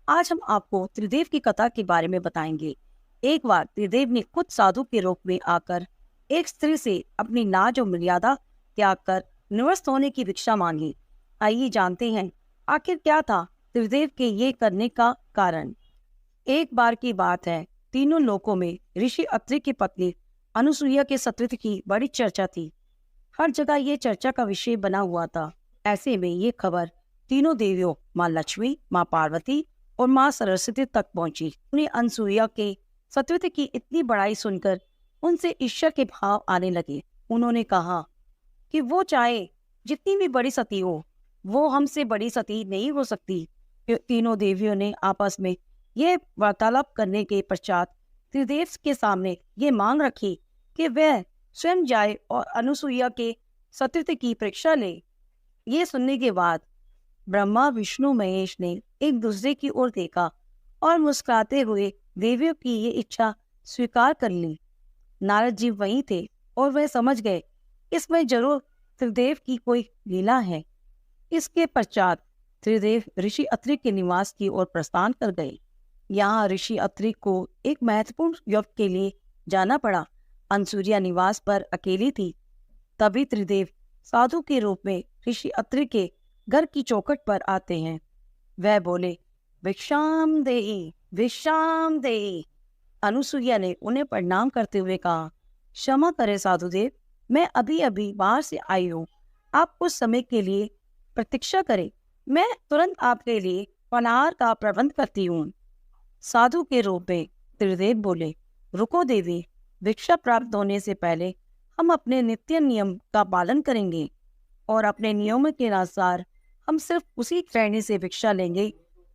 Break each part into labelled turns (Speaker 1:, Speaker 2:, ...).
Speaker 1: आज हम आपको त्रिदेव की कथा के बारे में बताएंगे। एक बार त्रिदेव ने खुद साधु के रूप में आकर एक स्त्री से अपनी नाज और मर्यादा त्याग कर निवृत्त होने की भिक्षा मांगी। आइए जानते हैं आखिर क्या था त्रिदेव के ये करने का कारण। एक बार की बात है, तीनों लोकों में ऋषि अत्रि की पत्नी अनुसुईया के सत्वित की बड़ी चर्चा थी। हर जगह ये चर्चा का विषय बना हुआ था। ऐसे में ये खबर तीनों देवियों माँ लक्ष्मी, माँ पार्वती और माँ सरस्वती तक पहुंची। उन्हें अनसुईया के सत्वित की इतनी बड़ाई सुनकर उनसे ईर्ष्या के भाव आने लगे। उन्होंने कहा कि वो चाहे जितनी भी बड़ी सती हो, वो हमसे बड़ी सती नहीं हो सकती। तीनों देवियों ने आपस में ये वार्तालाप करने के पश्चात त्रिदेव के सामने ये मांग रखी कि वह स्वयं जाए और अनुसुईया के सत्वित की परीक्षा ले। ये सुनने के बाद ब्रह्मा, विष्णु, महेश ने एक दूसरे की ओर देखा और मुस्कुराते हुए देवियों की ये इच्छा स्वीकार कर ली। नारद जी वहीं थे और वह समझ गए इसमें जरूर त्रिदेव की कोई लीला है। इसके पश्चात त्रिदेव ऋषि अत्रि के निवास की ओर प्रस्थान कर गए। यहाँ ऋषि अत्रि को एक महत्वपूर्ण योग के लिए जाना पड़ा। अनसुईया निवास पर अकेली थी। तभी त्रिदेव साधु के रूप में ऋषि अत्रि के घर की चौखट पर आते हैं। वह बोले, भिक्षाम देहि, भिक्षाम देहि। अनुसुईया ने उन्हें प्रणाम करते हुए कहा, क्षमा करे साधुदेव, मैं अभी अभी बाहर से आई हूँ। आप कुछ समय के लिए प्रतीक्षा करें, मैं तुरंत आपके लिए पनार का प्रबंध करती हूँ। साधु के रूप में त्रिदेव बोले, रुको देवी, भिक्षा प्राप्त होने से पहले हम अपने नित्य नियम का पालन करेंगे और अपने नियमों के अनुसार हम सिर्फ उसी श्रेणी से भिक्षा लेंगे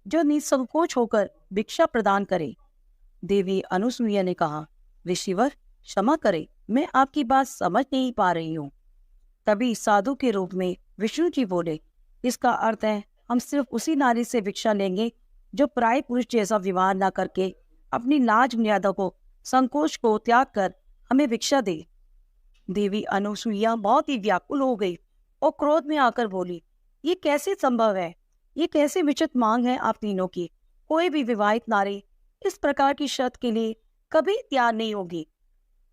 Speaker 1: जो निसंकोच होकर भिक्षा प्रदान करे। देवी अनुसुईया ने कहा, ऋषिवर क्षमा करे, मैं आपकी बात समझ नहीं पा रही हूँ। तभी साधु के रूप में विष्णु जी बोले, इसका अर्थ है हम सिर्फ उसी नारी से भिक्षा लेंगे जो पराये पुरुष जैसा व्यवहार न करके अपनी लाज मर्यादा को, संकोच को त्याग कर हमें भिक्षा दे। देवी अनुसुईया बहुत ही व्याकुल हो गई और क्रोध में आकर बोली, ये कैसे संभव है? ये कैसे विचित्र मांग है आप तीनों की? कोई भी विवाहित नारी इस प्रकार की शर्त के लिए कभी तैयार नहीं होगी।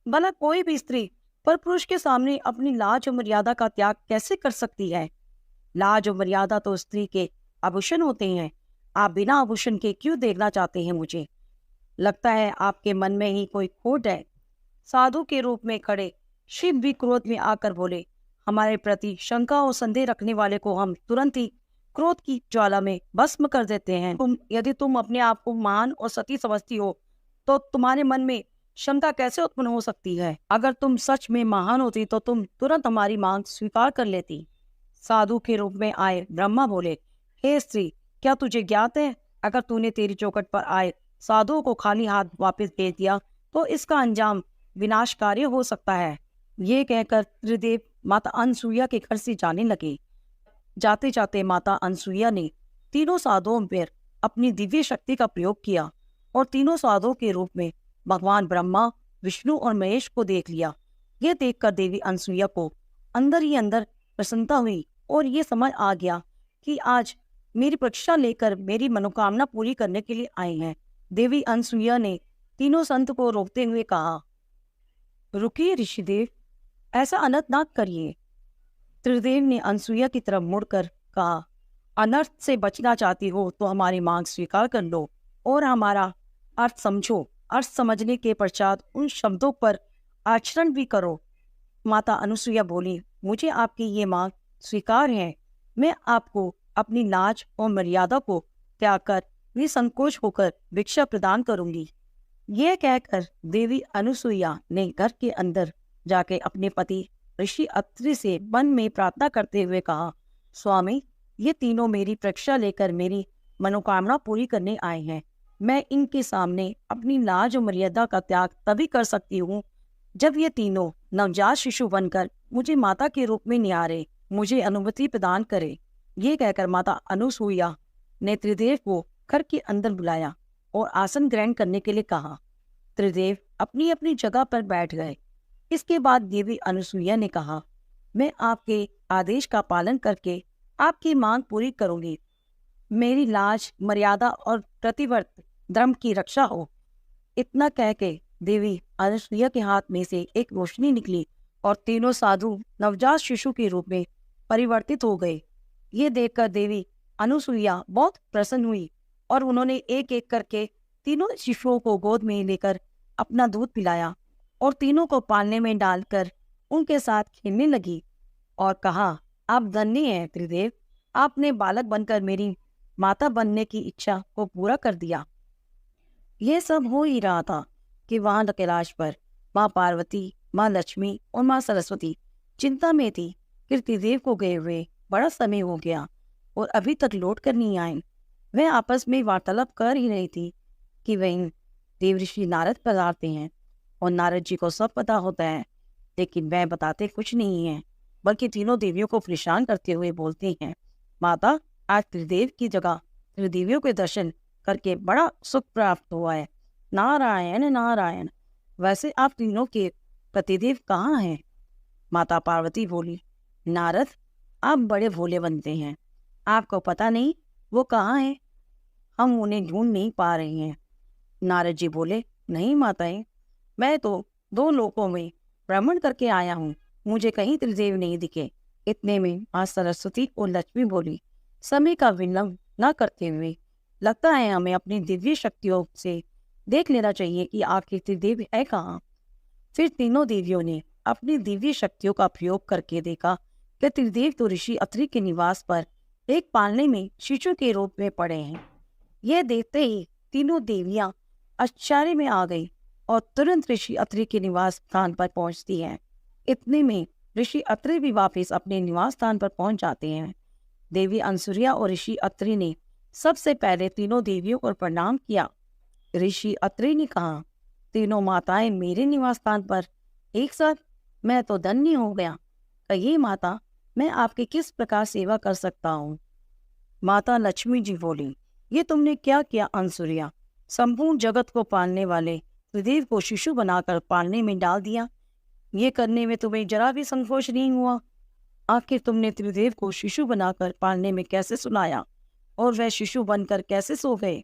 Speaker 1: भला कोई भी स्त्री पर पुरुष के सामने अपनी लाज और मर्यादा का त्याग कैसे कर सकती है? लाज और मर्यादा तो स्त्री के आभूषण होते हैं। आप बिना आभूषण के क्यों देखना चाहते हैं मुझे? लगता है आपके मन में ही कोई खोट है। साधु के रूप में खड़े शिव भी क्रोध में आकर बोले, हमारे प्रति शंका और संदेह रखने वाले को हम तुरंत ही क्रोध की ज्वाला में भस्म कर देते हैं। यदि तुम अपने आप को महान और सती समझती हो तो तुम्हारे मन में शंका कैसे उत्पन्न हो सकती है? अगर तुम सच में महान होती तो तुम तुरंत हमारी मांग स्वीकार कर लेती। साधु के रूप में आए ब्रह्मा बोले, हे स्त्री, क्या तुझे ज्ञात है अगर तूने तेरी चौखट पर आए साधुओं को खाली हाथ वापस भेज दिया तो इसका अंजाम विनाशकारी हो सकता है। ये कहकर त्रिदेव माता अनसुईया के घर से जाने लगे। जाते जाते माता अनसुईया ने तीनों साधुओं पर अपनी दिव्य शक्ति का प्रयोग किया और तीनों साधुओं के रूप में भगवान ब्रह्मा, विष्णु और महेश को देख लिया। ये देखकर देवी अनसुईया को अंदर ही अंदर प्रसन्नता हुई और ये समझ आ गया कि आज मेरी परीक्षा लेकर मेरी मनोकामना पूरी करने के लिए आए हैं। देवी अनसुईया ने तीनों संत को रोकते हुए कहा, रुकिए ऋषिदेव, ऐसा अनर्थ ना करिए। त्रिदेव ने अनसुईया की तरफ मुड़कर कहा, अनर्थ से बचना चाहती हो तो हमारी मांग स्वीकार कर लो और हमारा अर्थ समझो। अर्थ समझने के पश्चात उन शब्दों पर आचरण भी करो। माता अनुसुईया बोली, मुझे आपकी ये मांग स्वीकार है। मैं आपको अपनी लाज और मर्यादा को त्याग कर निसंकोच होकर भिक्षा प्रदान करूंगी। यह कहकर देवी अनुसुईया ने घर के अंदर जाके अपने पति ऋषि अत्रि से मन में प्रार्थना करते हुए कहा, स्वामी, ये तीनों मेरी परीक्षा लेकर मेरी मनोकामना पूरी करने आए हैं। मैं इनके सामने अपनी लाज और मर्यादा का त्याग तभी कर सकती हूँ जब ये तीनों नवजात शिशु बनकर मुझे माता के रूप में निहारे, मुझे अनुमति प्रदान करे। ये कहकर माता अनुसुईया ने त्रिदेव को घर के अंदर बुलाया और आसन ग्रहण करने के लिए कहा। त्रिदेव अपनी अपनी जगह पर बैठ गए। इसके बाद देवी अनुसुईया ने कहा, मैं आपके आदेश का पालन करके आपकी मांग पूरी करूंगी। मेरी लाज, मर्यादा और प्रतिव्रत धर्म की रक्षा हो। इतना कह के देवी अनुसुईया के हाथ में से एक रोशनी निकली और तीनों साधु नवजात शिशु के रूप में परिवर्तित हो गए। ये देखकर देवी अनुसुईया बहुत प्रसन्न हुई और उन्होंने एक एक करके तीनों शिशुओं को गोद में लेकर अपना दूध पिलाया और तीनों को पालने में डालकर उनके साथ खेलने लगी और कहा, आप धन्य हैं त्रिदेव, आपने बालक बनकर मेरी माता बनने की इच्छा को पूरा कर दिया। यह सब हो ही रहा था कि वहां कैलाश पर माँ पार्वती, माँ लक्ष्मी और माँ सरस्वती चिंता में थी कि त्रिदेव को गए हुए बड़ा समय हो गया और अभी तक लौट कर नहीं आए। वह आपस में वार्तालाप कर ही रही थी कि वहीं देव ऋषि नारद पधारते हैं और नारद जी को सब पता होता है, लेकिन वह बताते कुछ नहीं है, बल्कि तीनों देवियों को परेशान करते हुए बोलते हैं, माता, आज त्रिदेव की जगह त्रिदेवियों के दर्शन करके बड़ा सुख प्राप्त हुआ है। नारायण नारायण। वैसे आप तीनों के पतिदेव कहाँ हैं? माता पार्वती बोली, नारद, आप बड़े भोले बनते हैं, आपको पता नहीं वो कहाँ हैं? हम उन्हें ढूंढ नहीं पा रहे हैं। नारद जी बोले, नहीं माताएं, मैं तो 2 लोकों में भ्रमण करके आया हूँ, मुझे कहीं त्रिदेव नहीं दिखे। इतने में माँ सरस्वती और लक्ष्मी बोली, समय का विलंब न करते हुए लगता है हमें अपनी दिव्य शक्तियों से देख लेना चाहिए कि आखिर त्रिदेव है कहाँ। फिर तीनों देवियों ने अपनी दिव्य शक्तियों का प्रयोग करके देखा कि त्रिदेव तो ऋषि अत्रि के निवास पर एक पालने में शिशु के रूप में पड़े हैं। यह देखते ही तीनों देवियां आश्चर्य में आ गई और तुरंत ऋषि अत्रि के निवास स्थान पर पहुंचती हैं। इतने में ऋषि अत्रि भी वापस अपने निवास स्थान पर पहुंच जाते हैं। देवी अनुसुईया और ऋषि अत्रि ने सबसे पहले तीनों देवियों को प्रणाम किया। ऋषि अत्रि ने कहा, तीनों माताएं मेरे निवास स्थान पर एक साथ, मैं तो धन्य हो गया। कहिए माता, मैं आपकी किस प्रकार सेवा कर सकता हूँ? माता लक्ष्मी जी बोली, ये तुमने क्या किया अनुसुईया? संपूर्ण जगत को पालने वाले त्रिदेव को शिशु बनाकर पालने में डाल दिया। ये करने में तुम्हें जरा भी संकोच नहीं हुआ? आखिर तुमने त्रिदेव को शिशु बनाकर पालने में कैसे सुलाया और वह शिशु बनकर कैसे सो गए?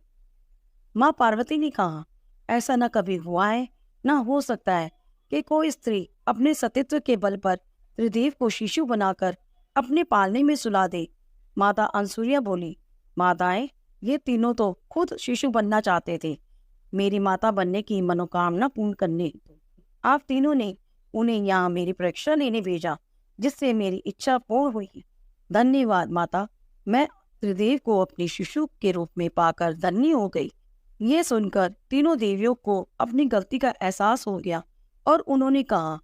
Speaker 1: माँ पार्वती ने कहा, ऐसा न कभी हुआ है, न हो सकता है कि कोई स्त्री अपने सतीत्व के बल पर त्रिदेव को शिशु बनाकर अपने पालने में सुला दे। माता अनुसुईया बोली, माताएं, ये तीनों तो खुद शिशु बनना चाहते थे, मेरी माता बनने की मनोकामना पूर्ण करने। आप तीनों ने उन्हें यहाँ मेरी परीक्षा लेने भेजा, जिससे मेरी इच्छा पूर्ण हुई। धन्यवाद माता, मैं त्रिदेव को अपने शिशु के रूप में पाकर धन्य हो गई। ये सुनकर तीनों देवियों को अपनी गलती का एहसास हो गया और उन्होंने कहा,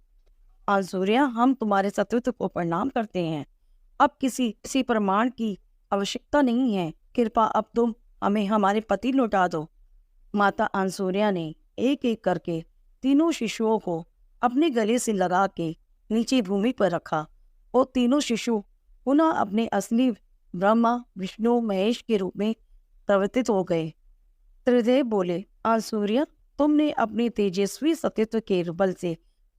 Speaker 1: अनुसुईया, हम तुम्हारे सतीत्व को प्रणाम करते हैं। अब किसी प्रमाण की आवश्यकता नहीं है, कृपा अब तुम हमें हमारे पति लौटा दो। माता अनुसुईया ने एक एक करके तीनों शिशुओं को अपने गले से लगा के नीचे भूमि पर रखा और तीनों शिशु पुनः अपने असली ब्रह्मा, विष्णु, महेश के रूप में परिवर्तित हो गए। त्रिदेव बोले, अनुसुईया, तुमने अपने तेजस्वी सतीत्व के बल से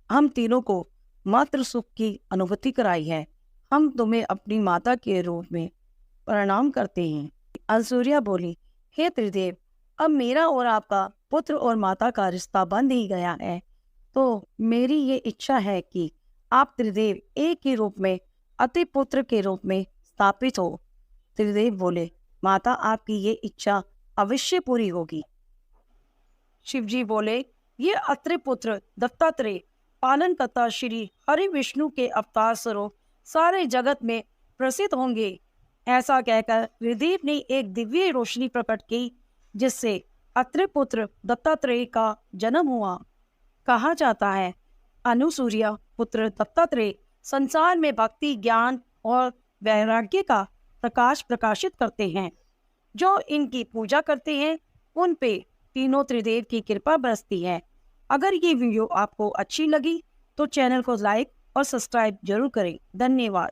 Speaker 1: हम तीनों को मात्र सुख की अनुभूति कराई है। हम तुम्हें अपनी माता के रूप में प्रणाम करते हैं। अनुसुईया बोली, हे त्रिदेव, अब मेरा और आपका पुत्र और माता का रिश्ता बंध ही गया है, तो मेरी ये इच्छा है कि आप त्रिदेव एक ही रूप में अति पुत्र के रूप में स्थापित हो। त्रिदेव बोले, माता, आपकी ये इच्छा अवश्य पूरी होगी। शिवजी बोले, ये अत्रि पुत्र दत्तात्रेय पालनकर्ता श्री हरि विष्णु के अवतार स्वरूप सारे जगत में प्रसिद्ध होंगे। ऐसा कहकर त्रिदेव ने एक दिव्य रोशनी प्रकट की, जिससे अत्रि पुत्र दत्तात्रेय का जन्म हुआ। कहा जाता है, अनुसुईया पुत्र दत्तात्रेय संसार में भक्ति, ज्ञान और वैराग्य का प्रकाश प्रकाशित करते हैं। जो इनकी पूजा करते हैं उन पे तीनों त्रिदेव की कृपा बरसती है। अगर ये वीडियो आपको अच्छी लगी तो चैनल को लाइक और सब्सक्राइब जरूर करें। धन्यवाद।